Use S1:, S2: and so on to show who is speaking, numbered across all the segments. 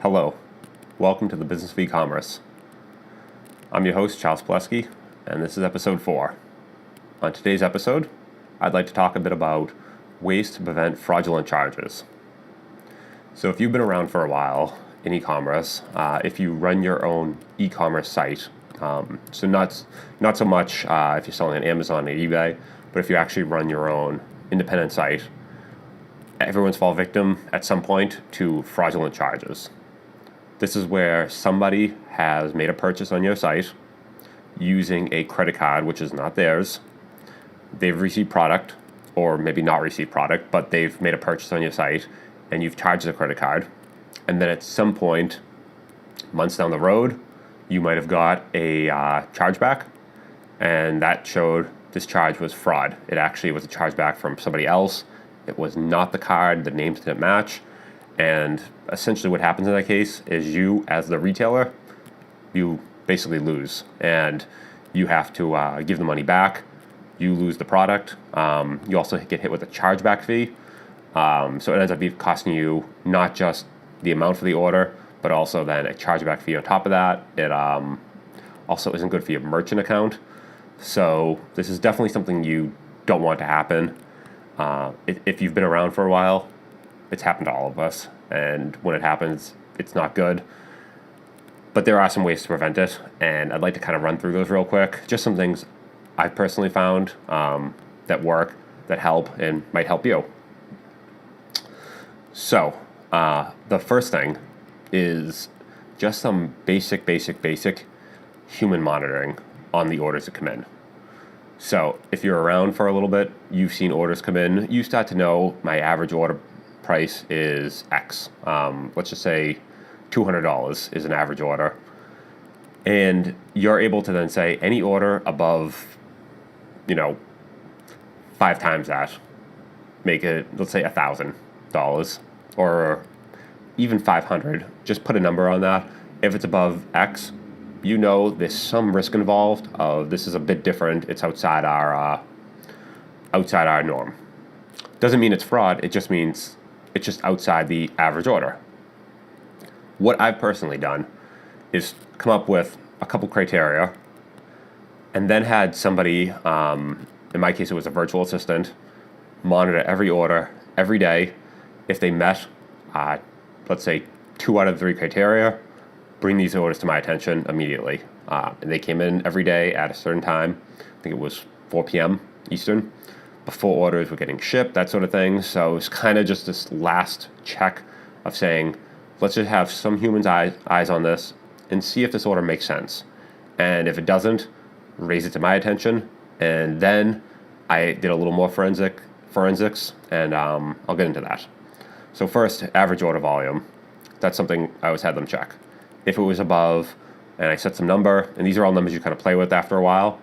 S1: Hello, welcome to the Business of eCommerce. I'm your host, Charles Plesky, and this is episode 4. On today's episode, I'd like to talk a bit about ways to prevent fraudulent charges. So if you've been around for a while in e-commerce, if you run your own e-commerce site, so not so much if you're selling on Amazon or eBay, but if you actually run your own independent site, everyone's fall victim at some point to fraudulent charges. This is where somebody has made a purchase on your site using a credit card, which is not theirs. They've received product, or maybe not received product, but they've made a purchase on your site, and you've charged the credit card. And then at some point, months down the road, you might have got a chargeback, and that showed this charge was fraud. It actually was a chargeback from somebody else. It was not the card. The names didn't match. And essentially what happens in that case is you, as the retailer, you basically lose. And you have to give the money back. You lose the product. You also get hit with a chargeback fee. So it ends up costing you not just the amount for the order, but also then a chargeback fee on top of that. It also isn't good for your merchant account. So this is definitely something you don't want to happen. If you've been around for a while, it's happened to all of us, and when it happens, it's not good. But there are some ways to prevent it, and I'd like to kind of run through those real quick. Just some things I've personally found that work, that help, and might help you. So, the first thing is just some basic human monitoring on the orders that come in. So, if you're around for a little bit, you've seen orders come in, you start to know my average order price is X. Let's just say $200 is an average order. And you're able to then say any order above, 5 times that, make it, let's say $1,000 or even 500. Just put a number on that. If it's above X, there's some risk involved of this is a bit different. It's outside our norm. Doesn't mean it's fraud. It just means it's just outside the average order. What I've personally done is come up with a couple criteria and then had somebody, in my case it was a virtual assistant, monitor every order every day. If they met, let's say 2 out of 3 criteria, bring these orders to my attention immediately. And they came in every day at a certain time. I think it was 4 p.m. Eastern. Before orders were getting shipped, that sort of thing. So it's kind of just this last check of saying, let's just have some human's eyes on this and see if this order makes sense. And if it doesn't, raise it to my attention. And then I did a little more forensics, and I'll get into that. So first, average order volume. That's something I always had them check. If it was above, and I set some number, and these are all numbers you kind of play with after a while,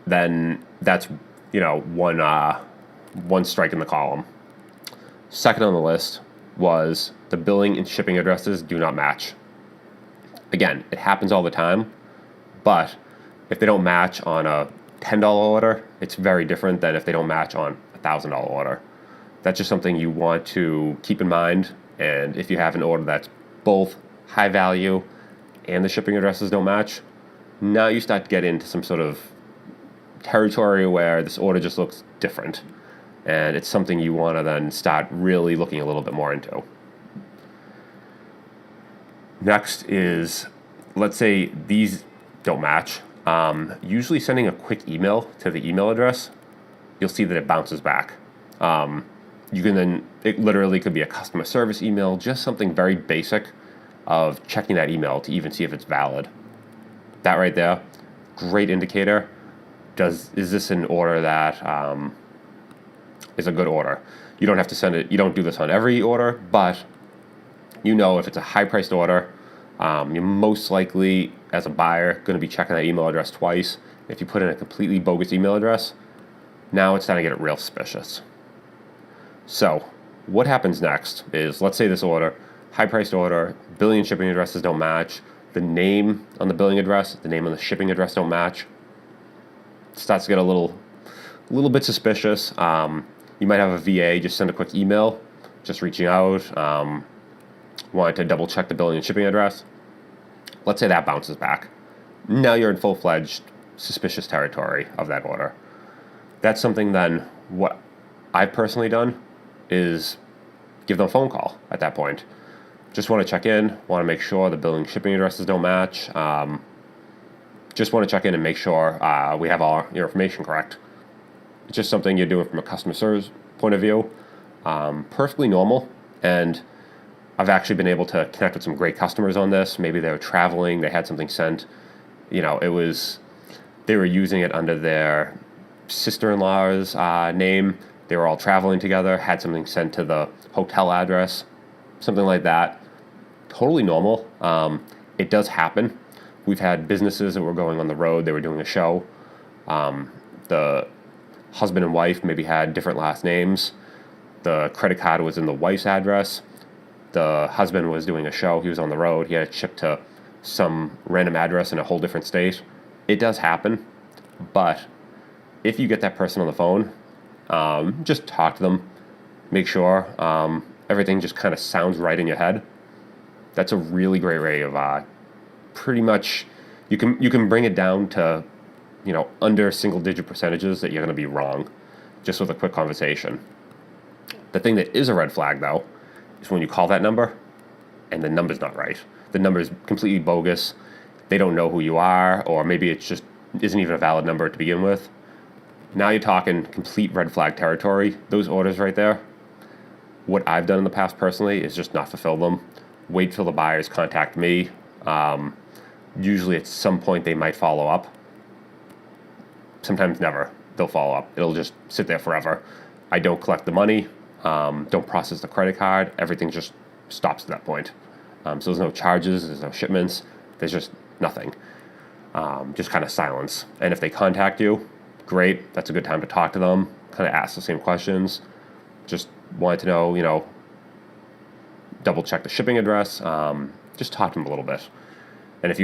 S1: then that's one strike in the column. Second on the list was the billing and shipping addresses do not match. Again, it happens all the time, but if they don't match on a $10 order, it's very different than if they don't match on a $1,000 order. That's just something you want to keep in mind, and if you have an order that's both high value and the shipping addresses don't match, now you start to get into some sort of territory where this order just looks different, and it's something you want to then start really looking a little bit more into. Next is, let's say these don't match. Usually sending a quick email to the email address, you'll see that it bounces back. It literally could be a customer service email, just something very basic of checking that email to even see if it's valid. That right there, great indicator. Is this an order that is a good order? You don't have to send it. You don't do this on every order, but if it's a high-priced order, you're most likely, as a buyer, going to be checking that email address twice. If you put in a completely bogus email address, now it's time to get it real suspicious. So what happens next is, let's say this order, high-priced order, billing and shipping addresses don't match, the name on the billing address, the name on the shipping address don't match. It starts to get a little bit suspicious. You might have a VA just send a quick email, just reaching out, wanted to double check the billing and shipping address. Let's say that bounces back. Now you're in full-fledged suspicious territory of that order. That's something then what I've personally done is give them a phone call at that point. Just want to check in, want to make sure the billing shipping addresses don't match. Just want to check in and make sure we have all your information correct. It's just something you're doing from a customer service point of view. Perfectly normal, and I've actually been able to connect with some great customers on this. Maybe they were traveling, they had something sent. They were using it under their sister-in-law's name. They were all traveling together, had something sent to the hotel address, something like that. Totally normal. It does happen. We've had businesses that were going on the road. They were doing a show. The husband and wife maybe had different last names. The credit card was in the wife's address. The husband was doing a show. He was on the road. He had it shipped to some random address in a whole different state. It does happen. But if you get that person on the phone, just talk to them. Make sure everything just kind of sounds right in your head. That's a really great way of pretty much you can bring it down to under single-digit percentages that you're going to be wrong just with a quick conversation. The thing that is a red flag, though, is when you call that number and the number's not right. The number is completely bogus. They don't know who you are, or maybe it just isn't even a valid number to begin with. Now you're talking complete red flag territory. Those orders right there, what I've done in the past personally is just not fulfill them. Wait till the buyers contact me. Usually at some point they might follow up. Sometimes never. They'll follow up. It'll just sit there forever. I don't collect the money. Don't process the credit card. Everything just stops at that point. So there's no charges. There's no shipments. There's just nothing. Just kind of silence. And if they contact you, great. That's a good time to talk to them. Kind of ask the same questions. Just wanted to know, double check the shipping address. Just talk to them a little bit. And if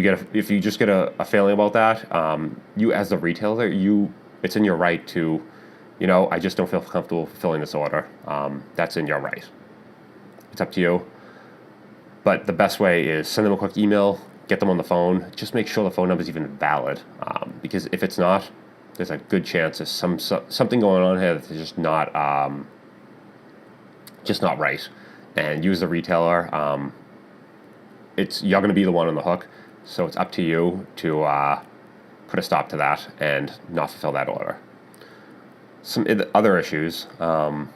S1: you just get a feeling about that, you as the retailer, it's in your right to, I just don't feel comfortable fulfilling this order. That's in your right. It's up to you. But the best way is send them a quick email, get them on the phone. Just make sure the phone number is even valid. Because if it's not, there's a good chance there's something going on here that's just not right. And use the retailer. You're going to be the one on the hook, so it's up to you to put a stop to that and not fulfill that order. Some other issues are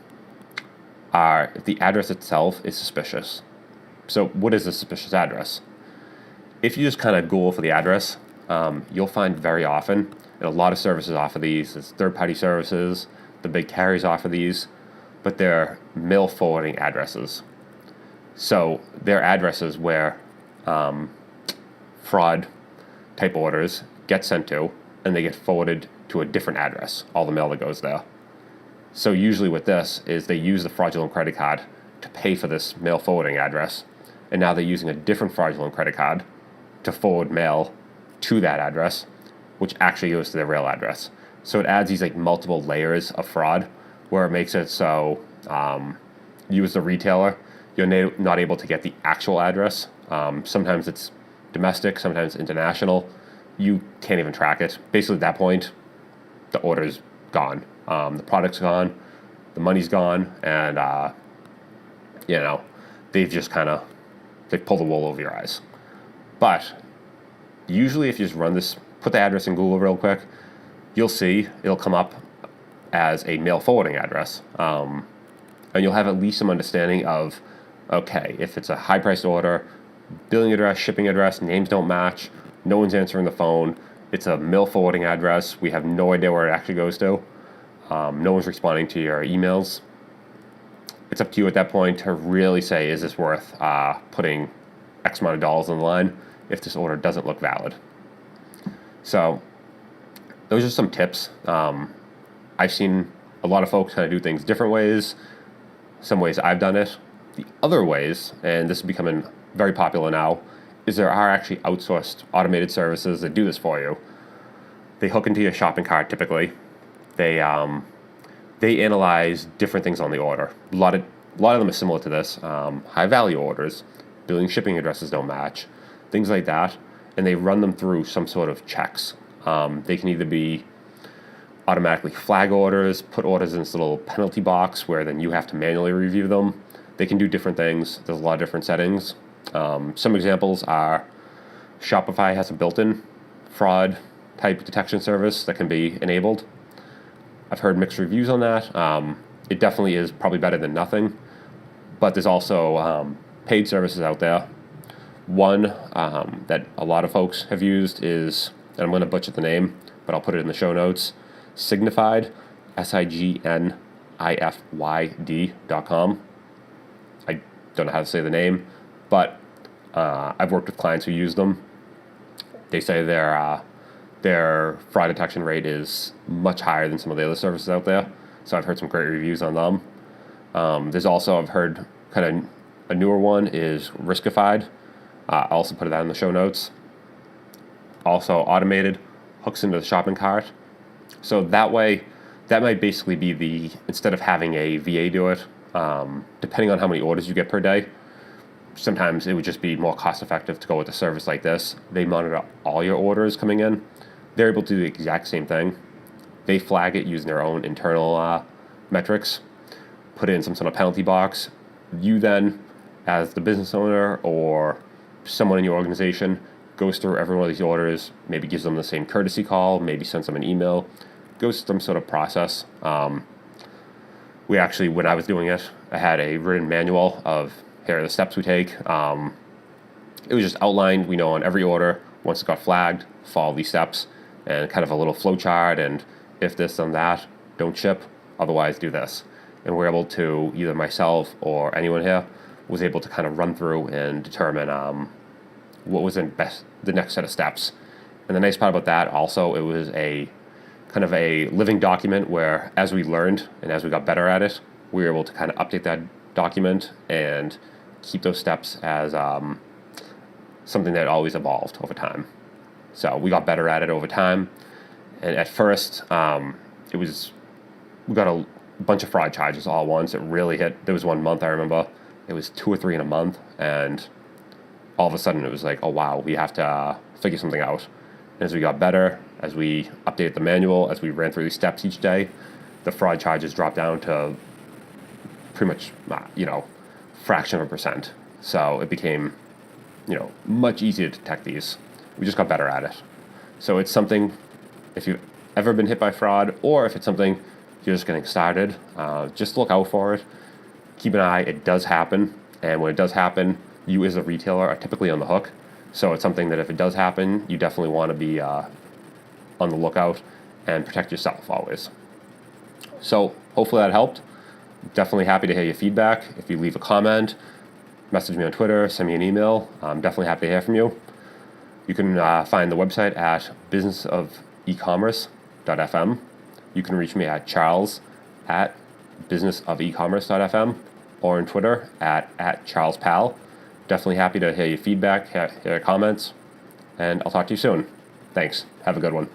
S1: if the address itself is suspicious. So what is a suspicious address? If you just kind of Google for the address, you'll find very often, and a lot of services offer these, it's third-party services, the big carriers offer these, but they're mail forwarding addresses. So they're addresses where fraud type orders get sent to, and they get forwarded to a different address, all the mail that goes there. So usually with this is they use the fraudulent credit card to pay for this mail forwarding address, and now they're using a different fraudulent credit card to forward mail to that address, which actually goes to their real address. So it adds these multiple layers of fraud where it makes it so you as the retailer, you're not able to get the actual address. Sometimes it's domestic, sometimes international. You can't even track it. Basically at that point, the order's gone. The product's gone, the money's gone, and they've just they've pulled the wool over your eyes. But usually if you just put the address in Google real quick, you'll see it'll come up as a mail forwarding address. And you'll have at least some understanding of, okay, if it's a high-priced order, billing address, shipping address, names don't match, no one's answering the phone, it's a mail forwarding address, we have no idea where it actually goes to, no one's responding to your emails. It's up to you at that point to really say, is this worth putting X amount of dollars on the line if this order doesn't look valid? So those are some tips. I've seen a lot of folks kind of do things different ways. Some ways I've done it. The other ways, and this is becoming very popular now, is there are actually outsourced automated services that do this for you. They hook into your shopping cart typically. They analyze different things on the order. A lot of them are similar to this. High value orders, billing shipping addresses don't match, things like that, and they run them through some sort of checks. They can either be automatically flag orders, put orders in this little penalty box where then you have to manually review them. They can do different things. There's a lot of different settings. Some examples are Shopify has a built-in fraud type detection service that can be enabled. I've heard mixed reviews on that. It definitely is probably better than nothing, but there's also paid services out there. One that a lot of folks have used is, and I'm going to butcher the name, but I'll put it in the show notes, Signified, signifyd.com. I don't know how to say the name, but I've worked with clients who use them. They say their fraud detection rate is much higher than some of the other services out there. So I've heard some great reviews on them. There's also, I've heard kind of a newer one is Riskified. I'll also put that in the show notes. Also automated, hooks into the shopping cart. So that way, that might basically be instead of having a VA do it, depending on how many orders you get per day, sometimes it would just be more cost effective to go with a service like this. They monitor all your orders coming in. They're able to do the exact same thing. They flag it using their own internal metrics, put it in some sort of penalty box. You then, as the business owner or someone in your organization, goes through every one of these orders, maybe gives them the same courtesy call, maybe sends them an email, goes through some sort of process. We actually, when I was doing it, I had a written manual of here are the steps we take. It was just outlined, we know on every order, once it got flagged, follow these steps, and kind of a little flow chart, and if this, then that, don't ship, otherwise do this. And we're able to, either myself or anyone here, was able to kind of run through and determine what was the next set of steps. And the nice part about that also, it was a kind of a living document where as we learned and as we got better at it, we were able to kind of update that document and keep those steps as something that always evolved over time. So we got better at it over time. And at first, we got a bunch of fraud charges all at once. It really hit. There was one month I remember, it was 2 or 3 in a month, and all of a sudden it was like, oh wow, we have to figure something out. And as we got better, as we updated the manual, as we ran through these steps each day, the fraud charges dropped down to pretty much, fraction of a percent. So it became, much easier to detect these. We just got better at it. So it's something, if you've ever been hit by fraud, or if it's something you're just getting started, just look out for it. Keep an eye. It does happen. And when it does happen, you as a retailer are typically on the hook. So it's something that if it does happen, you definitely want to be on the lookout and protect yourself always. So hopefully that helped. Definitely happy to hear your feedback. If you leave a comment, message me on Twitter, send me an email. I'm definitely happy to hear from you. You can find the website at businessofecommerce.fm. You can reach me at charles@businessofecommerce.fm or on Twitter at charlespal. Definitely happy to hear your feedback, hear your comments, and I'll talk to you soon. Thanks. Have a good one.